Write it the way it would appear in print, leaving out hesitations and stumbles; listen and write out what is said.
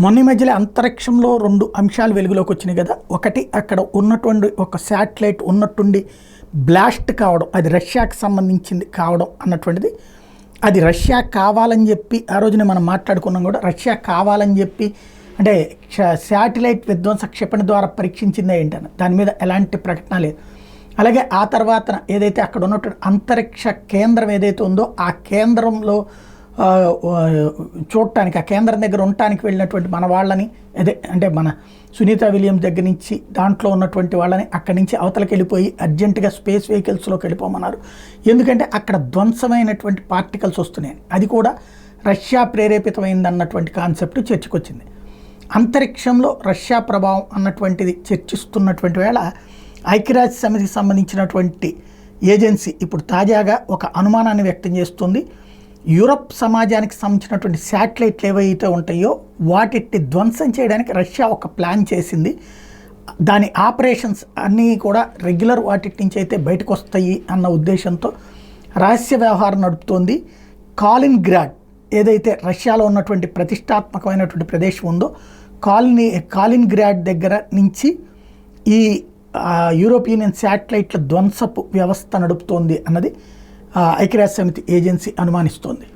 మొన్న ఈ మధ్యలో అంతరిక్షంలో 2 అంశాలు వెలుగులోకి వచ్చినాయి కదా. ఒకటి అక్కడ ఉన్నటువంటి ఒక శాటిలైట్ ఉన్నట్టుండి బ్లాస్ట్ కావడం, అది రష్యాకి సంబంధించింది కావడం అన్నటువంటిది. అది రష్యా కావాలని చెప్పి ఆ రోజున మనం మాట్లాడుకున్నాం కూడా. రష్యా కావాలని చెప్పి అంటే శాటిలైట్ విధ్వంస క్షిపణి ద్వారా పరీక్షించిందే ఏంటని దాని మీద ఎలాంటి ప్రకటన లేదు. అలాగే ఆ తర్వాత ఏదైతే అక్కడ ఉన్నటువంటి అంతరిక్ష కేంద్రం ఏదైతే ఉందో ఆ కేంద్రంలో చూడటానికి, ఆ కేంద్రం దగ్గర ఉండటానికి వెళ్ళినటువంటి మన వాళ్ళని, అదే అంటే మన సునీత విలియమ్స్ దగ్గర నుంచి దాంట్లో ఉన్నటువంటి వాళ్ళని అక్కడి నుంచి అవతలకి వెళ్ళిపోయి అర్జెంటుగా స్పేస్ వెహికల్స్లోకి వెళ్ళిపోమన్నారు. ఎందుకంటే అక్కడ ధ్వంసమైనటువంటి పార్టికల్స్ వస్తున్నాయి. అది కూడా రష్యా ప్రేరేపితమైంది అన్నటువంటి కాన్సెప్ట్ చర్చకొచ్చింది. అంతరిక్షంలో రష్యా ప్రభావం అన్నటువంటిది చర్చిస్తున్నటువంటి వేళ ఐక్యరాజ్య సమితికి సంబంధించినటువంటి ఏజెన్సీ ఇప్పుడు తాజాగా ఒక అనుమానాన్ని వ్యక్తం చేస్తుంది. యూరప్ సమాజానికి సంబంధించినటువంటి శాటిలైట్లు ఏవైతే ఉంటాయో వాటిని ధ్వంసం చేయడానికి రష్యా ఒక ప్లాన్ చేసింది. దాని ఆపరేషన్స్ అన్నీ కూడా రెగ్యులర్ వాటి నుంచి అయితే బయటకు వస్తాయి అన్న ఉద్దేశంతో రహస్య వ్యవహారం నడుపుతోంది. కాలిన్గ్రాడ్ ఏదైతే రష్యాలో ఉన్నటువంటి ప్రతిష్టాత్మకమైనటువంటి ప్రదేశం ఉందో కాలిన్గ్రాడ్ దగ్గర నుంచి ఈ యూరోపియన్ యూనియన్ శాటిలైట్ల ధ్వంసపు వ్యవస్థ నడుపుతోంది అన్నది ఐక్యరాజ్య సమితి ఏజెన్సీ అనుమానిస్తోంది.